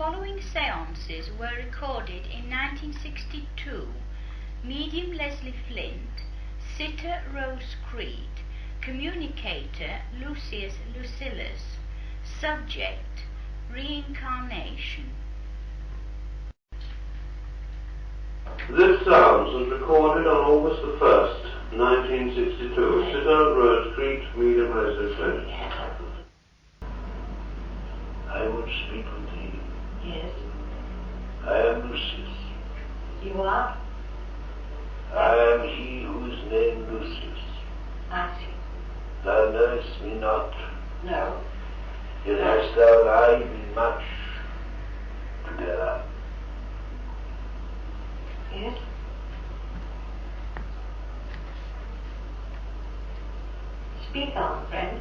following séances were recorded in 1962. Medium Leslie Flint, sitter Rose Creet, communicator Lucillus, subject reincarnation. This séance was recorded on August the 1st, 1962. Sitter Rose Creet, medium Leslie Flint. I would speak with thee. Yes. I am Lucillus. You are? I am he who is named Lucillus. I see. Thou knowest me not. No. Yet hast thou and I been much together. Yes. Speak on, friend.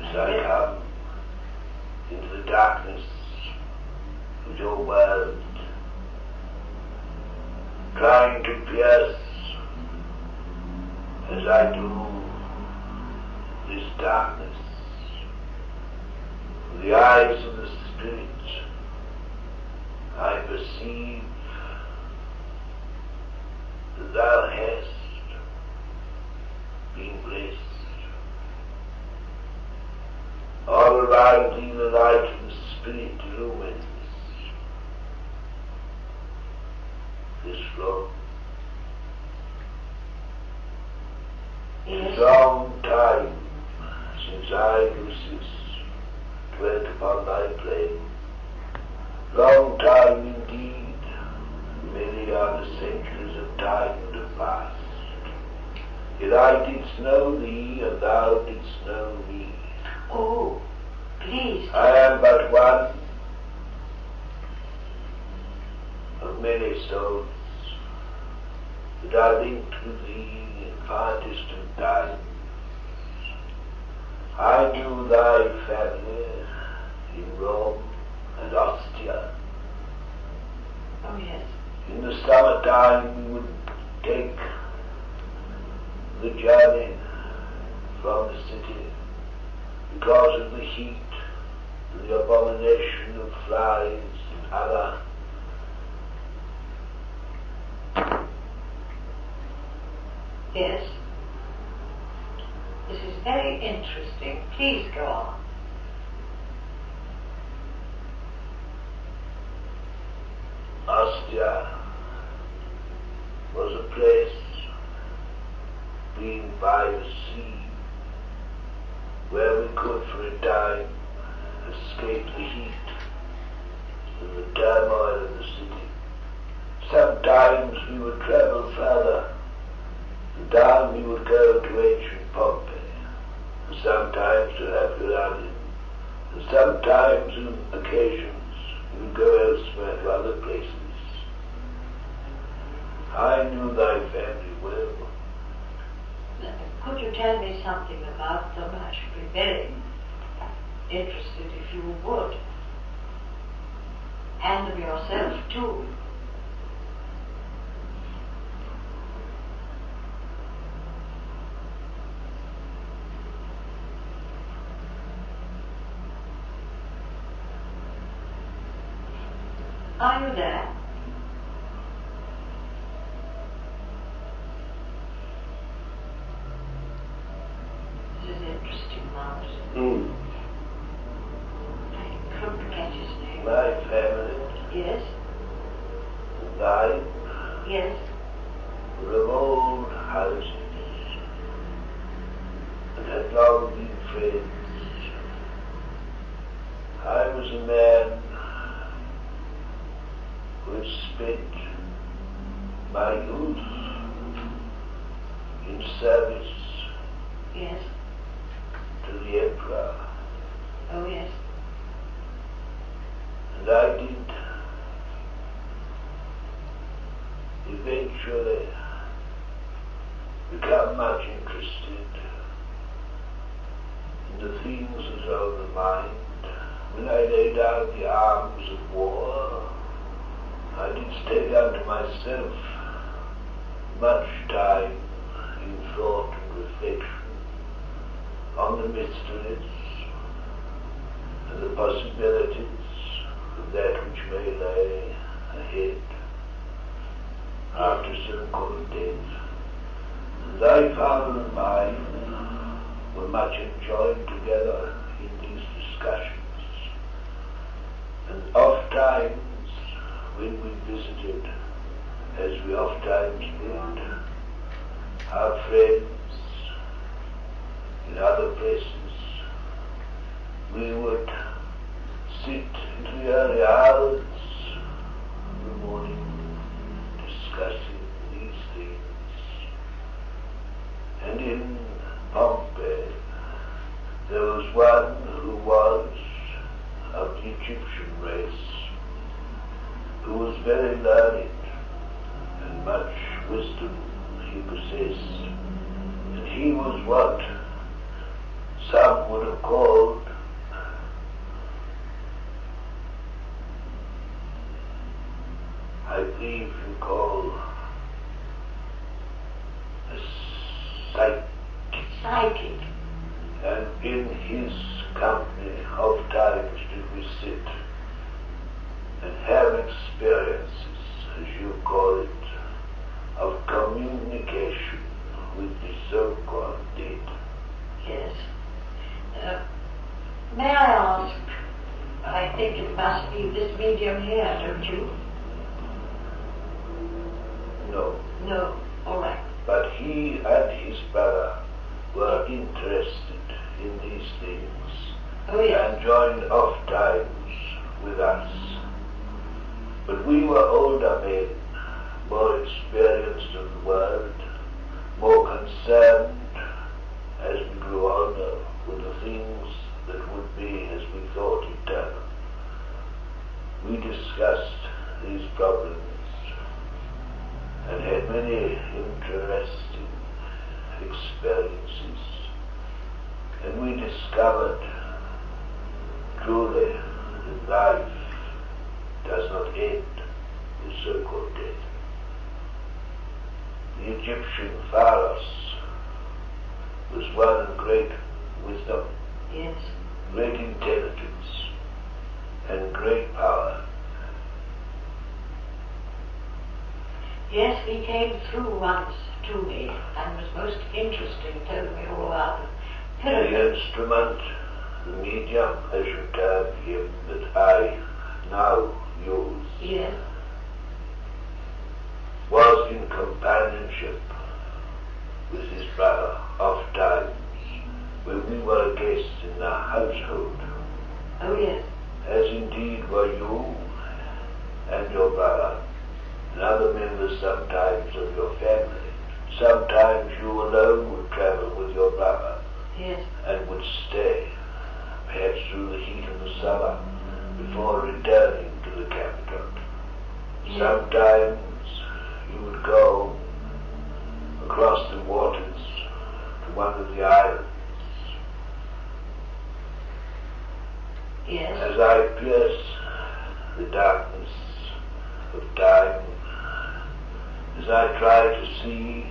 As I come into the darkness of your world, trying to pierce, as I do, this darkness with the eyes of the Spirit, I perceive that thou hast been blessed. All around thee the light of the Spirit illumines this floor. It's a long time since I, Lucillus, dwelt upon thy plane. Long time indeed. Many are the centuries of time that have passed. Yet I didst know thee, and thou didst know me. Oh, please. I am but one of many souls that are linked with thee in far distant times. I knew thy family in Rome and Ostia. Oh, yes. In the summertime we would take the journey from the city because of the heat and the abomination of flies and other Yes. This is very interesting. Please go on. Ostia was a place being by the sea where we could for a time escape the heat and the turmoil of the city. Sometimes we would travel further, and down we would go to ancient Pompeii, and sometimes to Herculaneum, and sometimes on occasions we would go elsewhere to other places. I knew thy family well. Could you tell me something about them? I should be very interested if you would. And of yourself, too. Are you there? This is interesting, Mouse. I couldn't catch his name. My family Yes? and thine Yes? were of old houses and had long been friends. I was a man who had spent my youth in service Yes? to the Emperor, Oh, yes. and I did eventually become much interested in the things that are of the mind. When I lay down the arms of war, I did take unto myself much time in thought and reflection on the mysteries and the possibilities that which may lay ahead after some cold days. And thy father and mine were much enjoyed together in these discussions. And oft times when we visited, as we oft times did, our friends in other places, we would sit into the early hours of the morning discussing these things. And in Pompeii there was one who was of the Egyptian race, who was very learned and much wisdom he possessed. And he was what some would have called I believe you call a psychic. And in his company oft times did we sit and have experiences, as you call it, of communication with the so-called dead. Yes. May I ask, I think it must be this medium here, don't you? No. No, all right. But he and his brother were interested in these things. Oh, yes. And joined oft times with us. But we were older men, more experienced of the world, more concerned as we grew older with the things that would be as we thought eternal. We discussed these problems and had many interesting experiences. And we discovered truly that life does not end with so-called death. The Egyptian pharaohs was one of great wisdom, yes, great intelligence, and great power. Yes, he came through once to me and was most interesting, told me all about the pyramids. The instrument, the medium, as you term him, that I now use, yes, was in companionship with his brother oft times when we were a guest in the household. oh yes, As indeed were you and your brother and other members sometimes of your family. Sometimes you alone would travel with your brother, yes, and would stay, perhaps through the heat of the summer, before returning to the capital. yes. Sometimes you would go across the waters to one of the islands. Yes. As I pierce the darkness of time, as I try to see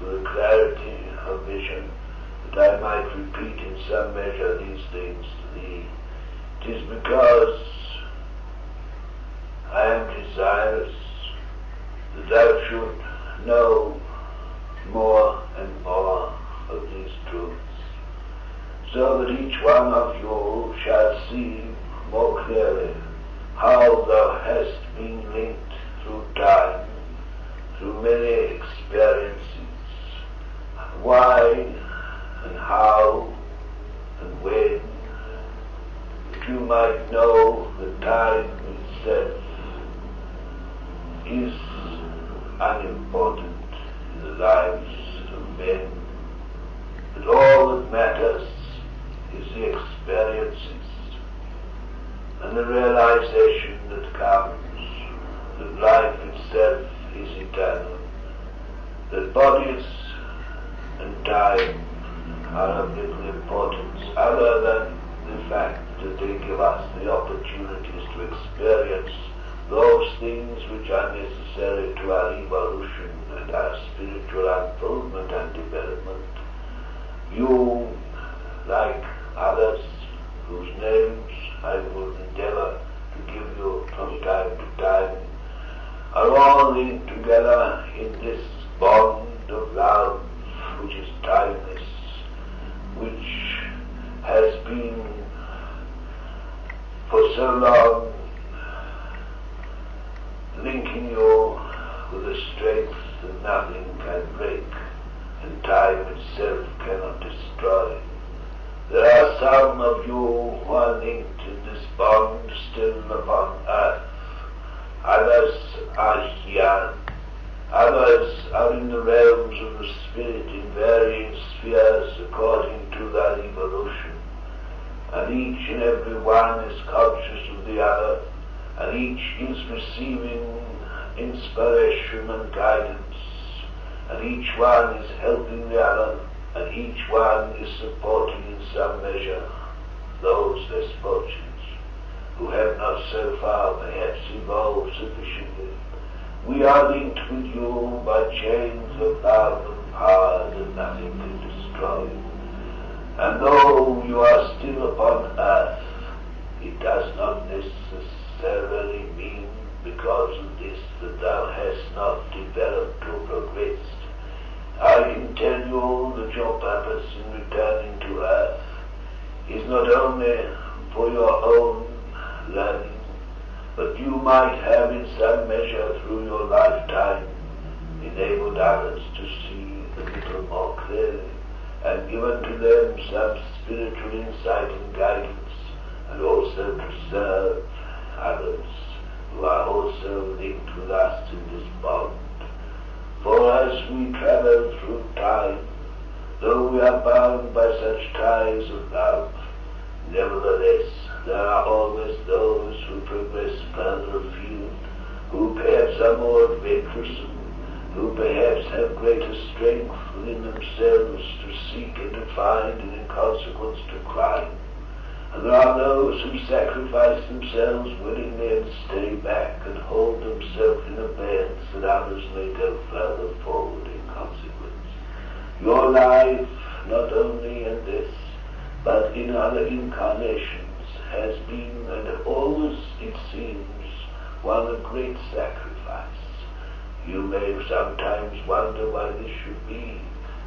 with clarity of vision, that I might repeat in some measure these things to thee, it is because I am desirous that thou should know more and more of these truths, so that each one of you shall see more clearly how thou hast been linked through time, through many experiences, why and how and when, that you might know that time itself is unimportant in the lives of men, that all that matters is the experiences and the realization that comes that life itself is eternal, that bodies and time are of little importance other than the fact that they give us the opportunities to experience those things which are necessary to our evolution and our spiritual unfoldment and development. You, like others, whose names I will endeavor to give you linked together in this bond of love which is timeless, which has been for so long linking you with a strength that nothing can break and time itself cannot destroy. There are some of you who are linked in this bond still upon earth. Others are here. Others are in the realms of the spirit in varying spheres according to their evolution. And each and every one is conscious of the other, and each is receiving inspiration and guidance, and each one is helping the other, and each one is supporting in some measure those less fortunate, who have not so far perhaps evolved sufficiently. We are linked with you by chains of love and power that nothing can destroy. And though you are still upon earth, it does not necessarily mean because of this that thou hast not developed or progressed. I can tell you that your purpose in returning to earth is not only for your own learning, but you might have in some measure through your lifetime enabled others to see a little more clearly and given to them some spiritual insight and guidance, and also to serve others who are also linked with us in this bond. For as we travel through time, though we are bound by such ties of love, nevertheless there are always those who progress further afield, who perhaps are more adventuresome, who perhaps have greater strength within themselves to seek and to find and in consequence to climb. And there are those who sacrifice themselves willingly and stay back and hold themselves in abeyance that others may go further forward in consequence. Your life, not only in this, but in other incarnations, has been and always, it seems, one of great sacrifice. You may sometimes wonder why this should be,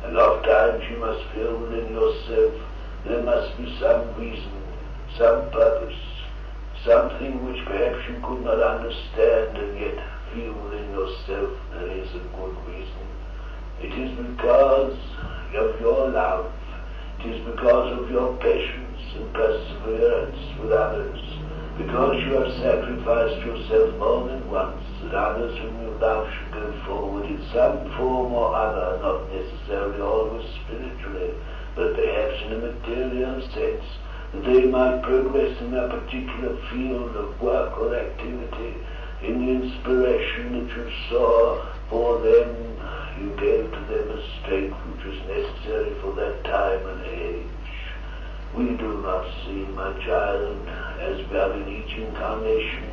and oftentimes you must feel within yourself there must be some reason, some purpose, something which perhaps you could not understand and yet feel within yourself there is a good reason. It is because of your love, it is because of your patience and perseverance with others, because you have sacrificed yourself more than once, that others whom you love should go forward in some form or other, not necessarily always spiritually, but perhaps in a material sense, that they might progress in a particular field of work or activity. In the inspiration that you saw for them, you gave to them a strength which was necessary for that time and age. We do not see, my child, as we are in each incarnation,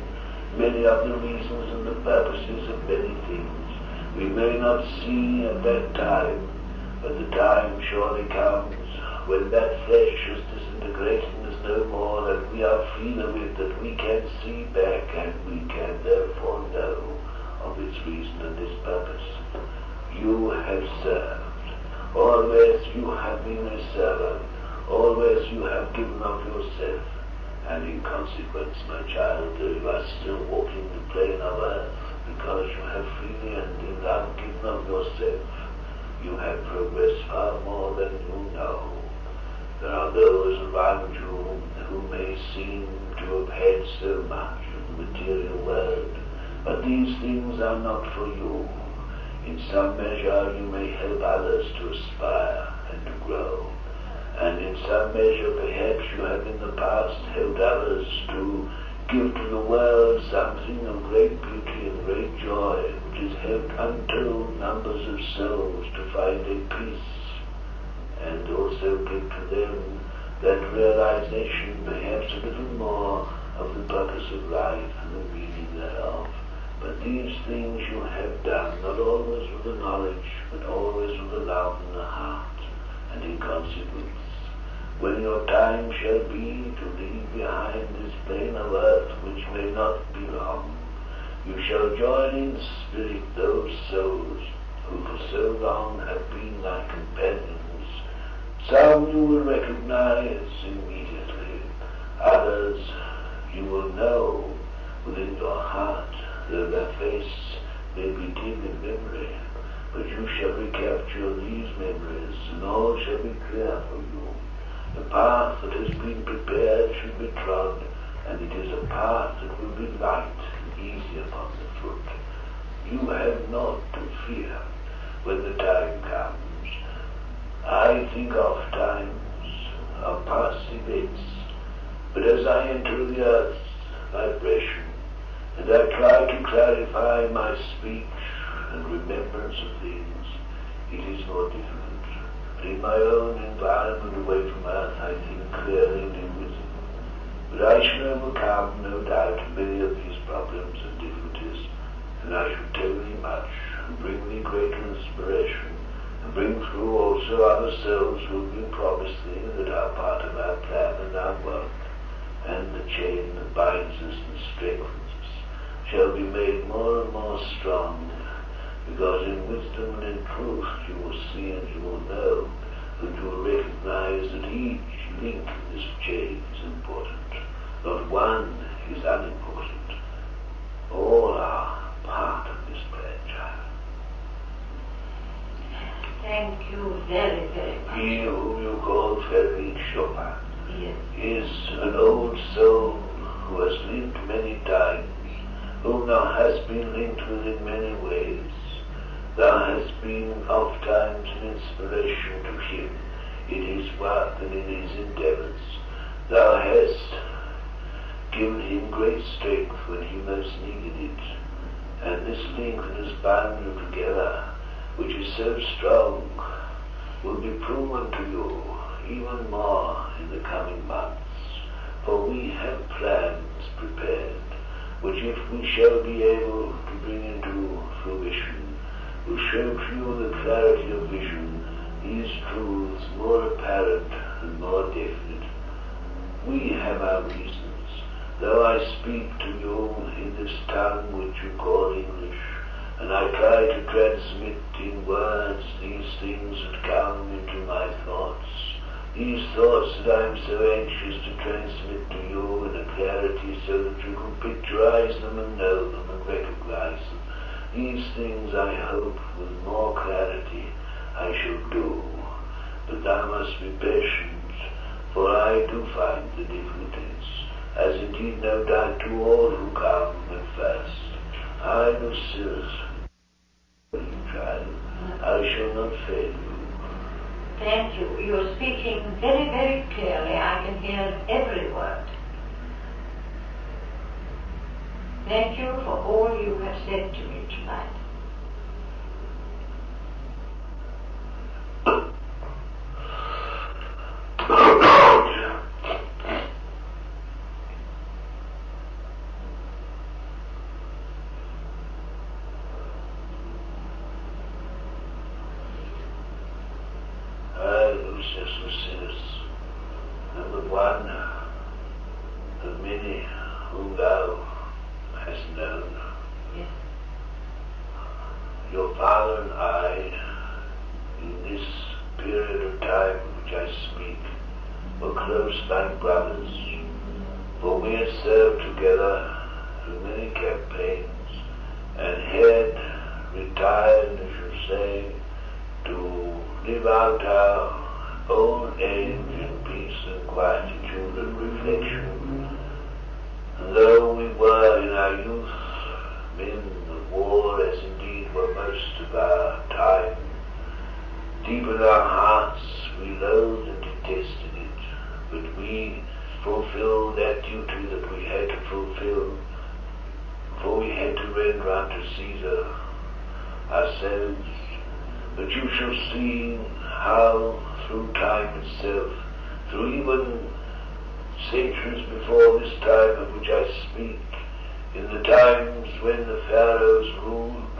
many of the reasons and the purposes of many things. We may not see at that time, but the time surely comes when that flesh is disintegrated and is no more, and we are free of it, that we can see back and we can therefore know of its reason and its purpose. You have served. Always you have been a servant. Always you have given of yourself. And in consequence, my child, you are still walking the plane of earth, because you have freely and in love given of yourself. You have progressed far more than you know. There are those around you who may seem to have had so much of the material world, but these things are not for you. In some measure you may help others to aspire and to grow, and in some measure perhaps you have in the past helped others to give to the world something of great beauty and great joy, which has helped untold numbers of souls to find a peace, and also give to them that realization, perhaps a little more, of the purpose of life and the meaning thereof. But these things you have done, not always with the knowledge, but always with the love in the heart. And in consequence, when your time shall be to leave behind this plane of earth, which may not be long, You shall join in spirit those souls who for so long have been thy companions. Some you will recognize immediately, others you will know within your heart, though their face may be dim in memory. But you shall recapture these memories, and all shall be clear for you. The path that has been prepared should be trod, and it is a path that will be light and easy upon the foot. You have not to fear when the time comes. I think of times, of past events, but as I enter the earth's vibration, and I try to clarify my speech and remembrance of things, it is more difficult. But in my own environment away from earth, I think clearly and in wisdom. But I shall overcome, no doubt, many of these problems and difficulties, and I shall tell thee much, and bring thee greater inspiration, and bring through also other souls who have been promised thee, that are part of our plan and our work, and the chain that binds us and strengthens us shall be made more and more strong, because in wisdom and in truth you will see and you will know, and you will recognize that each link in this chain is important. Not one is unimportant. All are part of this plan, child. Thank you very, very much. He whom you call Frederick Chopin Yes. is an old soul who has lived many times, whom thou hast been linked with in many ways. Thou hast been oft times an inspiration to him in his work and in his endeavors. Thou hast given him great strength when he most needed it, and this link that has bound you together, which is so strong, will be proven to you even more in the coming months. For we have plans prepared, which if we shall be able to bring into fruition, will show to you the clarity of vision, these truths more apparent and more definite. We have our reasons, though I speak to you in this tongue which you call English, and I try to transmit in words these things that come into my thoughts, these thoughts that I am so anxious to transmit to you in a clarity so that you can picturize them and know them and recognize them. These things I hope with more clarity I shall do, but thou must be patient, for I do find the difficulties, as indeed no doubt to all who come at first. I, Lucillus, child, I shall not fail you. Thank you. You are speaking very, very clearly. I can hear every word. Thank you for all you have said to me tonight. Lucillus, and the one of many whom thou hast known. Yes. Your father and I, in this period of time of which I speak, were close like brothers, for we had served together through many campaigns, and had retired, as you say, to live out our old age in peace and quietude and reflection. And though we were in our youth men of war, as indeed were most of our time, deep in our hearts we loathed and detested it, but we fulfilled that duty that we had to fulfill, for we had to render unto Caesar ourselves. But you shall see how through time itself, through even centuries before this time of which I speak, in the times when the pharaohs ruled,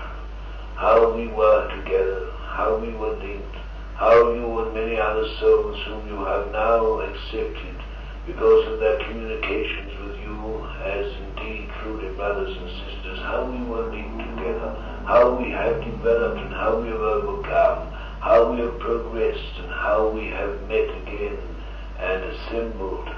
how we were together, how we were linked, how you and many other souls whom you have now accepted because of their communications with you as indeed truly brothers and sisters, how we were linked together, how we have developed and how we have overcome, how we have progressed and how we have met again and assembled,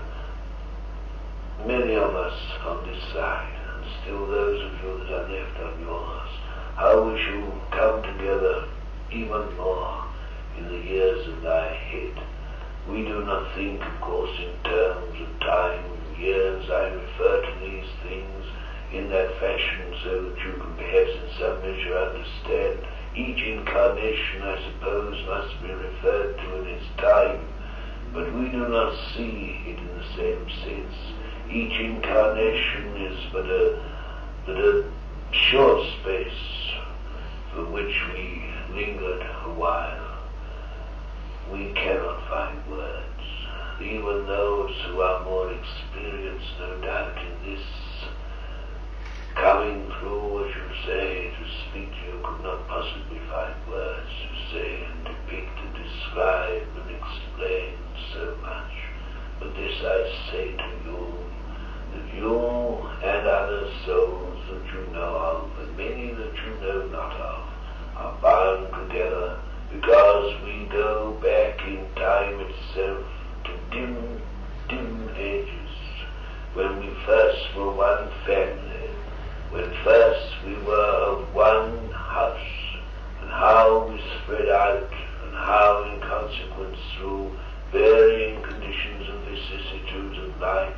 many of us on this side, and still those of you that are left on yours, how we shall come together even more in the years that lie ahead. We do not think, of course, in terms of time and years. I refer to these things in that fashion so that you can perhaps in some measure understand. Each incarnation, I suppose, must be referred to in its time, but we do not see it in the same sense. Each incarnation is but a short space for which we lingered a while. We cannot find words. Even those who are more experienced, no doubt, in this, coming through, as you say, to speak to you, could not possibly find words to say and depict and describe and explain so much. But this I say to you, that you and other souls that you know of, and many that you know not of, are bound together because we go back in time itself to dim ages, when we first were one family, when first we were of one house, and how we spread out, and how in consequence through varying conditions and vicissitudes of life,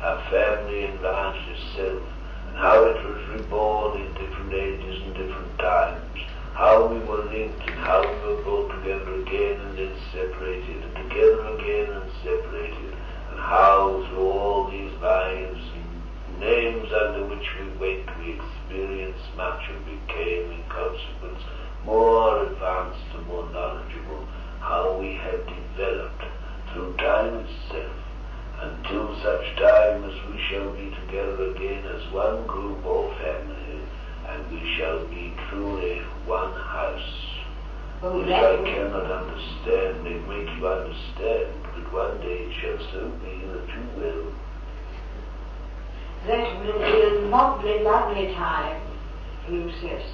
our family enlarged itself, and how it was reborn in different ages and different times, how we were linked and how we were brought together again and then separated, and together again and separated, and how through all these lives, names under which we went, we experienced much and became in consequence more advanced and more knowledgeable, how we have developed through time itself, until such time as we shall be together again as one group or family, and we shall be truly one house. Which I cannot understand, it make you understand, but one day it shall so be that you will. That will be a lovely, lovely time, Lucillus.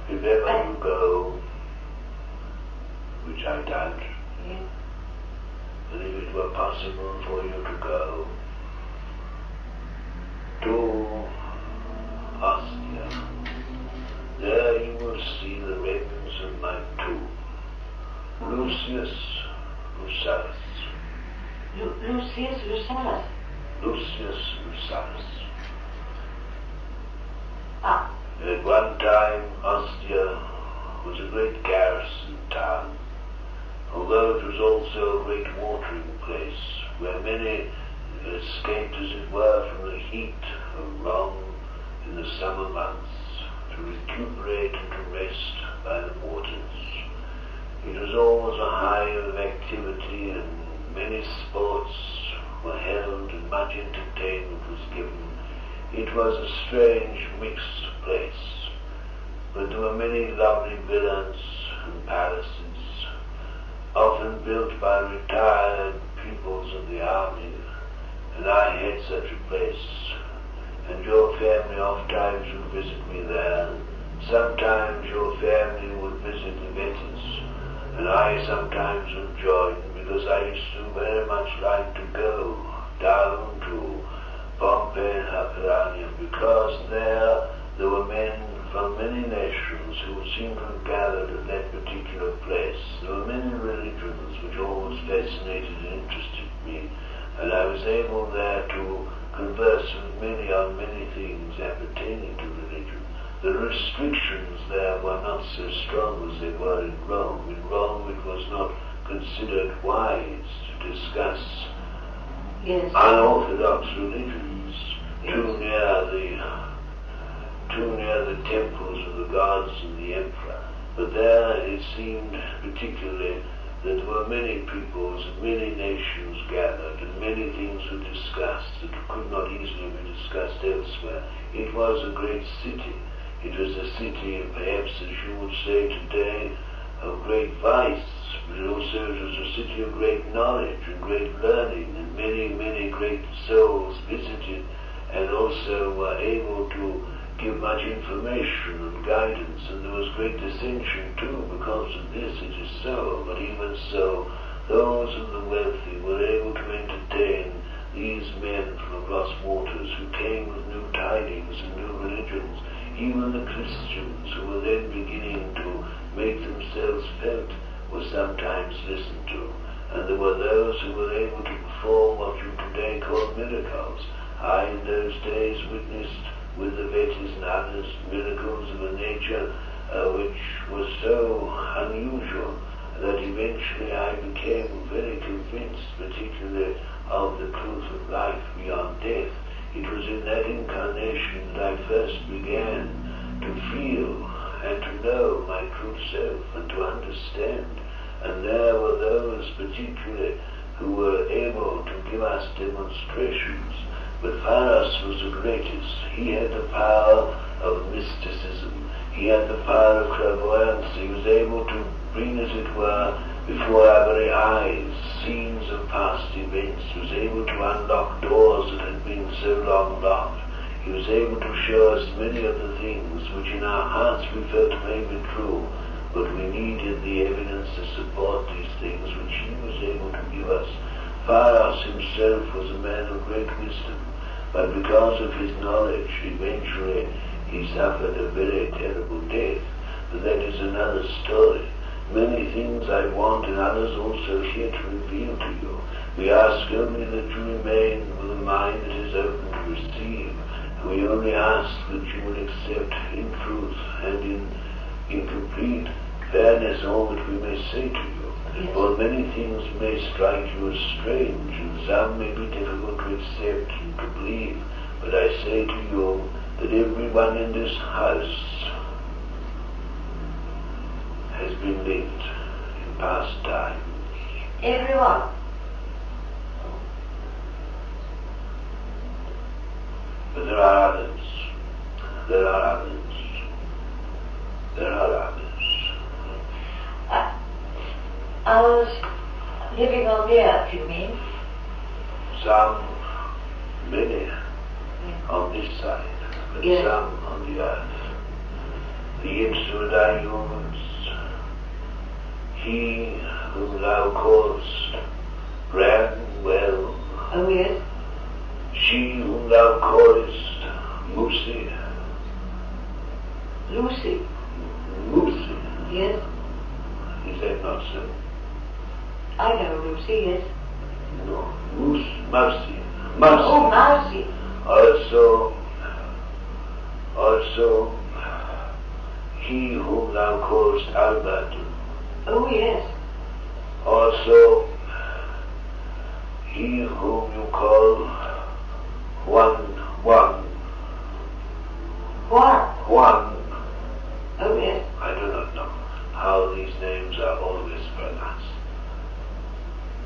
If ever you go, which I doubt, Yeah. but if it were possible for you to go to Ostia, there you will see the remnants of my tomb. Lucillus, Lucillus. Lucillus, Lucillus. Lucillus, Lucillus. Ah. At one time, Ostia was a great garrison town, although it was also a great watering place, where many escaped, as it were, from the heat of Rome in the summer months, to recuperate and to rest by the waters. It was always a hive of activity, and many sports were held, and much entertainment was given. It was a strange, mixed place, but there were many lovely villas and palaces, often built by retired pupils of the army, and I had such a place, and your family oft times would visit me there. Sometimes your family would visit Atlantis, and I sometimes would join, because I used to very much like to go down to Pompeii and Atlantis, because there were men from many nations who seemed to have gathered at that particular place. There were many religions which always fascinated and interested me, and I was able there to converse with many on many things appertaining to religion. The restrictions there were not so strong as they were in Rome. In Rome it was not considered wise to discuss unorthodox religions too near the temples of the gods and the emperor. But there it seemed particularly that there were many peoples and many nations gathered, and many things were discussed that could not easily be discussed elsewhere. It was a great city. It was a city, perhaps as you would say today, of great vice, but also it was a city of great knowledge and great learning, and many, many great souls visited and also were able to give much information and guidance, and there was great dissension too because of this, it is so, but even so, those of the wealthy were able to entertain these men from across waters who came with new tidings and new religions. Even the Christians who were then beginning to make themselves felt were sometimes listened to, and there were those who were able to perform what you today call miracles. I in those days witnessed with the Vetis and others miracles of a nature which was so unusual that eventually I became very convinced, particularly of the truth of life beyond death. It was in that incarnation that I first began to feel and to know my true self and to understand. And there were those particularly who were able to give us demonstrations. But Pharos was the greatest. He had the power of mysticism. He had the power of clairvoyance. He was able to bring, as it were, before our very eyes, scenes of past events. He was able to unlock doors that had been so long locked. He was able to show us many of the things which in our hearts we felt may be true, but we needed the evidence to support these things which he was able to give us. Pharos himself was a man of great wisdom, but because of his knowledge, eventually he suffered a very terrible death. But that is another story. Many things I want and others also here to reveal to you. We ask only that you remain with a mind that is open to receive. We only ask that you will accept in truth and in complete fairness all that we may say to you. Yes. For many things may strike you as strange, and some may be difficult to accept and to believe. But I say to you that everyone in this house has been linked in past time. Everyone. But there are others. There are others. There are others. Others living on the earth, you mean? Some, many, on this side, but Yes. some on the earth. The instrument I use, he whom thou callest ran well. Oh, yes. She whom thou callest Lucy. Lucy. Lucy. Yes. Is that not so? I know Lucy, yes. No. Mercy. Oh, Mousy. Also, he whom thou callest Albert. Oh, yes. Also, he whom you call Juan. What? Oh, yes. I do not know how these names are always pronounced.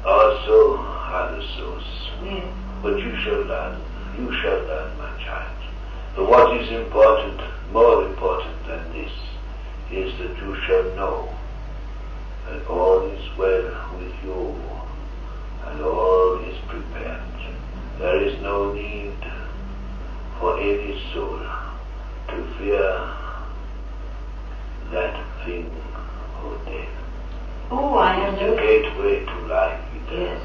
Also, other souls. Yes. But you shall learn, my child. But what is important, more important than this, is that you shall know that all is well with you and all is prepared. There is no need for any soul to fear that thing or death. Oh, I am The gateway to life eternal. Yes.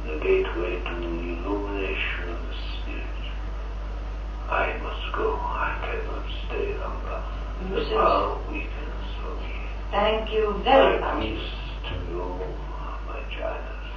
The gateway to the illumination of the Spirit. I must go. I cannot stay longer. The power weakens for me. Thank you very My much. peace to you, my child.